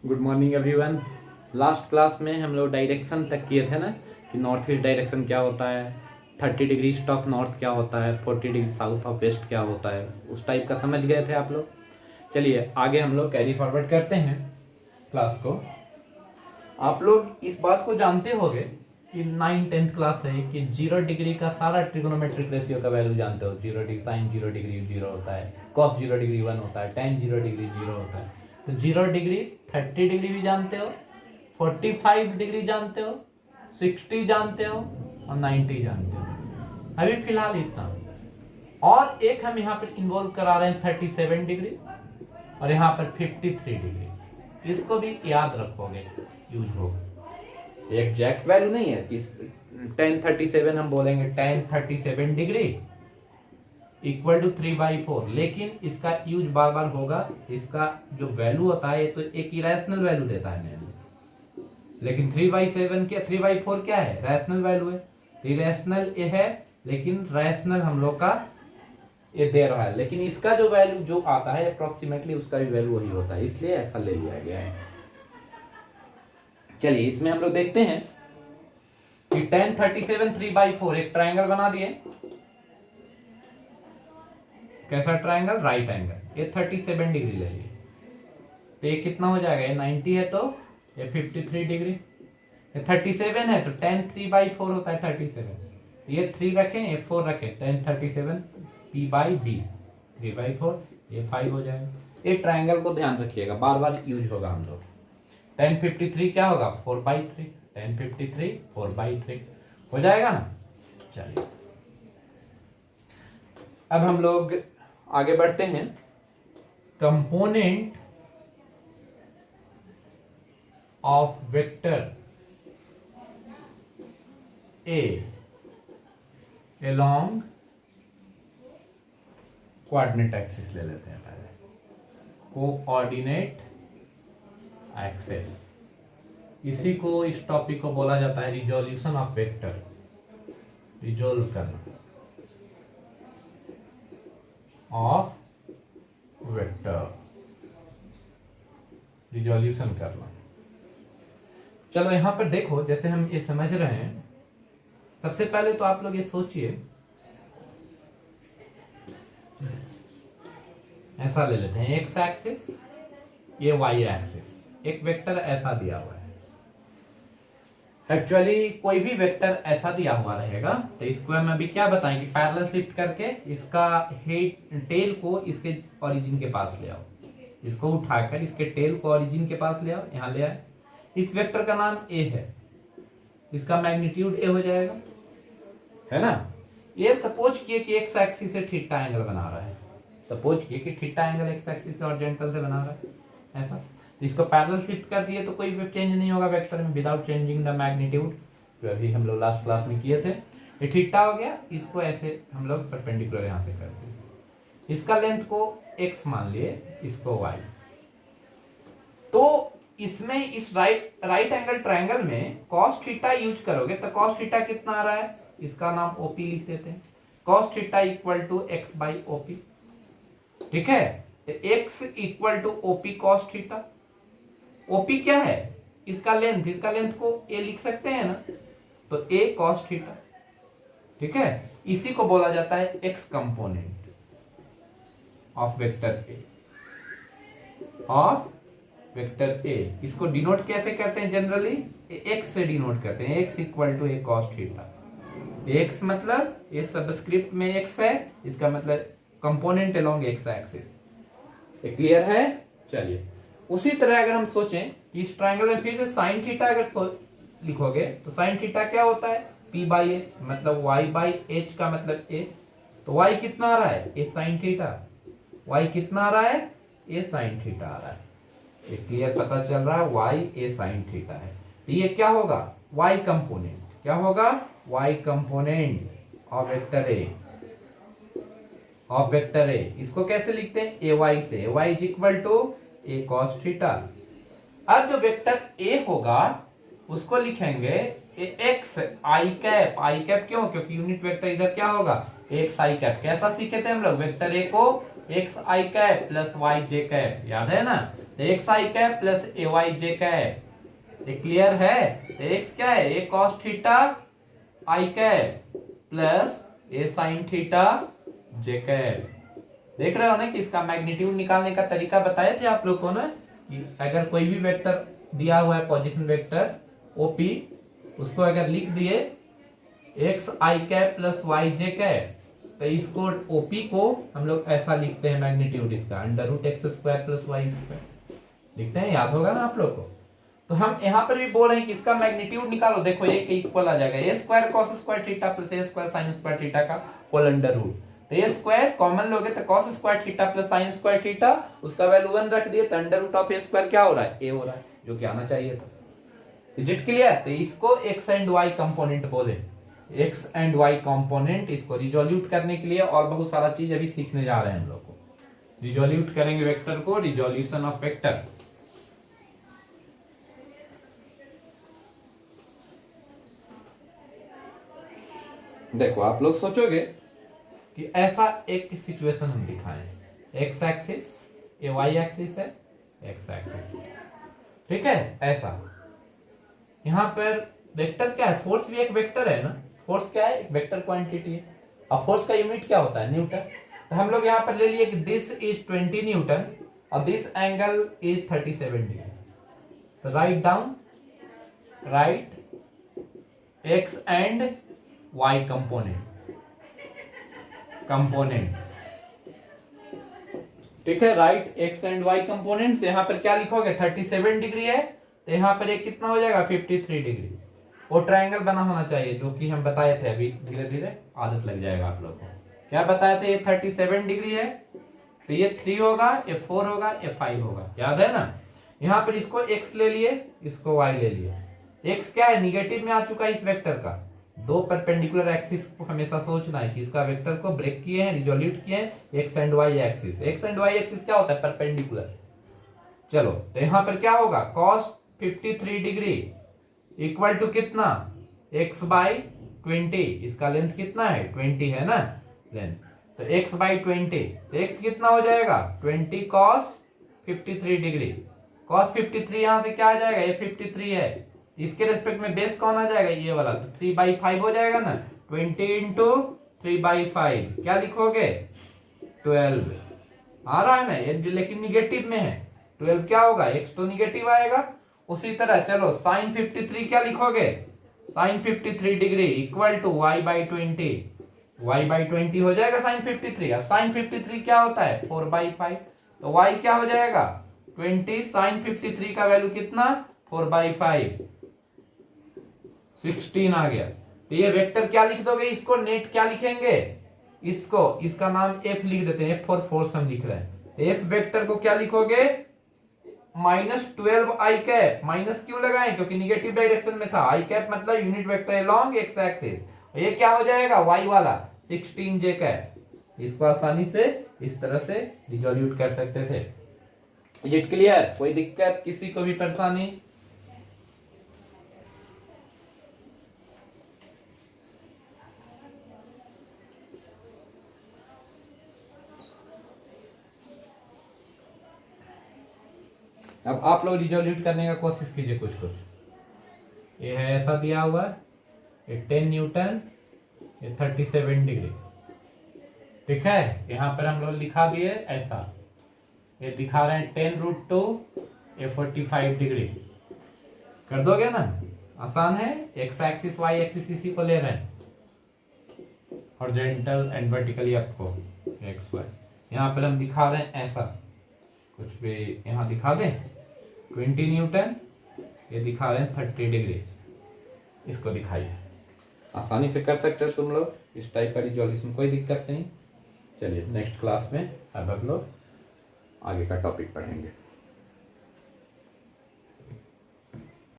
Good morning everyone. Last class में हम लोग डायरेक्शन तक किए थे ना कि नॉर्थ ईस्ट डायरेक्शन क्या होता है, 30 डिग्री ईस्ट ऑफ नॉर्थ क्या होता है, 40 डिग्री साउथ ऑफ वेस्ट क्या होता है, उस टाइप का समझ गए थे आप लोग। चलिए आगे हम लोग कैरी फॉरवर्ड करते हैं क्लास को। आप लोग इस बात को जानते होंगे कि 9th-10th क्लास है कि 0 डिग्री का सारा ट्रिग्नोमेट्रिक रेशियो का वैल्यू जानते हो। 0 डिग्री साइन 0 डिग्री 0 होता है, कॉस 0 डिग्री 1 होता है, टेन 0 डिग्री 0 होता है। तो 0 डिग्री 30 डिग्री भी जानते हो, 45 डिग्री जानते हो, 60 जानते हो और 90 जानते हो। अभी फिलहाल इतना। और एक हम यहाँ पर इन्वॉल्व करा रहे हैं 37 डिग्री और यहाँ पर 53 डिग्री। इसको भी याद रखोगे, यूज होगा। एग्जैक्ट वैल्यू नहीं है कि 1037 हम बोलेंगे 1037 डिग्री इक्वल टू 3/4, लेकिन इसका यूज बार बार होगा। इसका जो वैल्यू होता है तो एक इरेशनल वैल्यू देता है मेरे, लेकिन 3/7 क्या 3/4 क्या है, रैशनल वैल्यू है। तो इरेशनल ये है, लेकिन रैशनल हम लोग का ये दे रहा है, लेकिन इसका जो वैल्यू जो आता है अप्रोक्सीमेटली उसका भी वैल्यू वही होता है, इसलिए ऐसा ले लिया गया है। चलिए इसमें हम लोग देखते हैं कि 1037 3/4 एक ट्रायंगल बना दिए। कैसा ट्रायंगल, राइट एंगल। ये 37 डिग्री ले लिए तो ये कितना हो जाएगा, ये 90 है तो ये 53 डिग्री। ये 37 है तो 10 3/4 होता है 37। ये 3 रखें, ये 4 रखें, 1037 p/b 3/4, ये 5 हो जाएगा। ये ट्रायंगल को ध्यान रखिएगा, बार बार यूज होगा हम लोग। 1053 क्या होगा, 4/3। 1053 4/3 हो जाएगा ना। चलिए अब हम लोग आगे बढ़ते हैं। Component of vector a along coordinate axis ले लेते हैं पहले, कोऑर्डिनेट एक्सेस। इसी को, इस टॉपिक को बोला जाता है रिजोल्यूशन ऑफ वेक्टर। रिजोल्व करना ऑफ वेक्टर, रिजोल्यूशन करना। चलो यहां पर देखो, जैसे हम ये समझ रहे हैं, सबसे पहले तो आप लोग ये सोचिए, ऐसा ले लेते हैं एक्स एक्सिस, ये वाई एक्सिस। एक वेक्टर ऐसा दिया हुआ है। एक्चुअली कोई भी वेक्टर ऐसा दिया हुआ रहेगा तो इसको हम अभी क्या बताएं कि पैरेलल शिफ्ट करके इसका हेड टेल को इसके ओरिजिन के पास ले आओ। इसको उठाकर इसके टेल को ओरिजिन के पास ले आओ, यहां ले आए। इस वेक्टर का नाम ए है, इसका मैग्नीट्यूड ए हो जाएगा, है ना। ये सपोज किए कि एक्स एक्सिस से थीटा एंगल बना रहा है। सपोज किए कि थीटा एंगल एक्स एक्सिस से हॉरिजॉन्टल से बना रहा है ऐसा। इसको पैरेलल शिफ्ट कर दिए तो कोई भी चेंज नहीं होगा वेक्टर में विदाउट चेंजिंग द मैग्नीट्यूड, जो अभी हम लोग लास्ट क्लास में किए थे। ये थीटा हो गया, इसको ऐसे हम लोग परपेंडिकुलर यहां से कर दिए। इसका लेंथ को x मान लिए, इसको y। तो इसमें इस राइट एंगल ट्रायंगल में cos थीटा यूज करोगे तो cos थीटा कितना आ रहा है, इसका नाम OP लिख देते हैं। cos theta equal to x/OP, ठीक है। तो x equal to OP cos theta. OP क्या है, इसका लेंथ, इसका लेंथ को a लिख सकते हैं ना, तो a cos थीटा, ठीक है। इसी को बोला जाता है x component of vector a, of vector a। इसको डिनोट कैसे करते हैं, जनरली x से डिनोट करते हैं, x equal to a cos theta. x मतलब ये सबस्क्रिप्ट में x है, इसका मतलब कंपोनेंट अलोंग x एक्सिस। ये क्लियर है। चलिए उसी तरह अगर हम सोचें कि इस ट्रायंगल में फिर से साइन थीटा अगर लिखोगे तो साइन थीटा क्या होता है, p/a, मतलब y/h का मतलब a। तो y कितना आ रहा है, a sin थीटा। y कितना आ रहा है, a sin थीटा आ रहा है। ये क्लियर पता चल रहा है, y a sin थीटा है। तो ये क्या होगा, y कंपोनेंट। क्या होगा, y component of vector a, of vector a। इसको कैसे लिखते हैं, ay से। y is equal to a cos theta. अब जो वेक्टर a होगा उसको लिखेंगे x i cap. i cap क्यों, क्योंकि यूनिट वेक्टर इधर क्या होगा, x i कैप। कैसा सीखे थे हम लोग, वेक्टर a को x i cap plus y j cap, याद है ना। तो एक्स आई कैप प्लस ए वाई जे कैप, ये क्लियर है। तो एक्स क्या है, ए कॉस थीटा आई कैप प्लस ए साइन थीटा जे कैप। देख रहे हो ना कि इसका मैग्नीट्यूड निकालने का तरीका बताए थे आप लोग को ना, कि अगर कोई भी वेक्टर दिया हुआ है पोजीशन वेक्टर ओपी, उसको अगर लिख दिए एक्स आई कैप प्लस वाई जे कैप, तो इसको ओपी को हम लोग ऐसा लिखते हैं मैग्नीट्यूड इसका under root x square plus y square लिखते हैं, याद होगा ना आप लोग को। तो हम यहाँ पर भी बोल रहे हैं कि इसका मैग्नीट्यूड निकालो, देखो ये इक्वल आ जाएगा A square cos square theta plus A square sine square theta का होल अंडर रूट। तो ए स्क्वायर कॉमन लोगे तो cos square theta plus sine square theta, उसका वैल्यू 1 रख दिए तो under root of A square क्या हो रहा है, ए हो रहा है, जो कि आना चाहिए था। Is it clear. तो इसको एक्स एंड वाई कंपोनेंट बोले, एक्स एंड वाई कंपोनेंट। इसको रिजोल्यूट करने के लिए और बहुत सारा चीज अभी सीखने जा रहे हैं हम लोग को। रिजोल्यूट करेंगे वेक्टर को, रिजोल्यूशन ऑफ वेक्टर। देखो आप लोग सोचोगे कि ऐसा एक सिचुएशन हम दिखाएं, एक्स एक्सिस, ये वाई एक्सिस है, एक्स एक्सिस, ठीक है। ऐसा यहां पर वेक्टर क्या है, फोर्स भी एक वेक्टर है ना, फोर्स क्या है, एक वेक्टर क्वांटिटी है। अब फोर्स का यूनिट क्या होता है, न्यूटन। तो हम लोग यहां पर ले लिए कि दिस इज 20 न्यूटन और दिस एंगल इज 37 डिग्री। तो write down, write x and y component, ठीक है। Write x and y components. यहां पर क्या लिखोगे, 37 डिग्री है तो यहां पर एक कितना हो जाएगा, 53 डिग्री। वो ट्रायंगल बना होना चाहिए जो कि हम बताए थे, अभी धीरे धीरे आदत लग जाएगा आप लोग को। क्या बताए थे, ये 37 डिग्री है तो ये 3 होगा, ये 4 होगा, ये 5 होगा, याद है ना। यहां पर इसको x ले लिए, इसको y ले लिए। x क्या है, निगेटिव में आ चुका है इस वेक्टर का। दो परपेंडिकुलर एक्सिस को हमेशा सोचना है कि इसका वेक्टर को ब्रेक किए हैं, रिजोल्यूट किए हैं, x and y axis. X and y axis क्या होता है, परपेंडिकुलर। चलो तो यहां पर क्या होगा, cos 53 डिग्री इक्वल टू कितना, x बाई 20। इसका लेंथ कितना है, 20 है ना लेंथ, तो x बाई 20। तो x कितना हो जाएगा, 20 cos 53 डिग्री। cos 53 यहां से क्या आ जाएगा, ये 53 है, इसके रेस्पेक्ट में बेस कौन आ जाएगा, ये वाला, तो 3/5 हो जाएगा ना। 20 इंटू 3/5 क्या लिखोगे, 12 आ रहा है ना ये, लेकिन निगेटिव में है। 12 क्या होगा, x तो निगेटिव आएगा। उसी तरह चलो साइन 53 क्या लिखोगे, sine 53 degree equal to y by 20, y/20 हो जाएगा साइन 53। अब साइन 53 क्या होता है, 4/5, तो y क्या हो जाएगा 20, साइन 53 का वैल्यू कितना, 4/5, 16 आ गया। तो ये वेक्टर क्या लिख दोगे, इसको नेट क्या लिखेंगे, इसको, इसका नाम f लिख देते हैं, f फॉर फोर्स हम लिख रहे हैं। f वेक्टर को क्या लिखोगे, -12 आई कैप। माइनस क्यों लगाएं, क्योंकि निगेटिव डायरेक्शन में था। आई कैप मतलब unit vector along x axis, ये क्या हो जाएगा, y वाला 16 j कैप। इसको आसानी से इस तरह से रिजोल्यूट कर सकते थे। इज इट क्लियर, कोई दिक्कत, किसी को भी परेशानी। अब आप लोग रिजोल्यूट करने का कोशिश कीजिए कुछ कुछ। ये है ऐसा दिया हुआ, ये 10 न्यूटन, ये 37 डिग्री, ठीक है। यहां पर हम लोग लिखा दिए ऐसा, ये दिखा रहे हैं 10√2, ये 45 डिग्री। कर दोगे ना, आसान है। एक्स एक्सिस वाई एक्सिस इसी को ले रहे हैं, हॉरिजॉन्टल एंड वर्टिकली आपको एक्स वाई। यहाँ पर हम दिखा रहे हैं ऐसा, कुछ भी यहाँ दिखा दें, 20 न्यूटन, ये दिखा रहे हैं 30 डिग्री। इसको दिखाइए, आसानी से कर सकते हो तुम लोग इस टाइप का रिजोल्यूशन, कोई दिक्कत नहीं। चलिए नेक्स्ट क्लास में अब हम लोग आगे का टॉपिक पढ़ेंगे।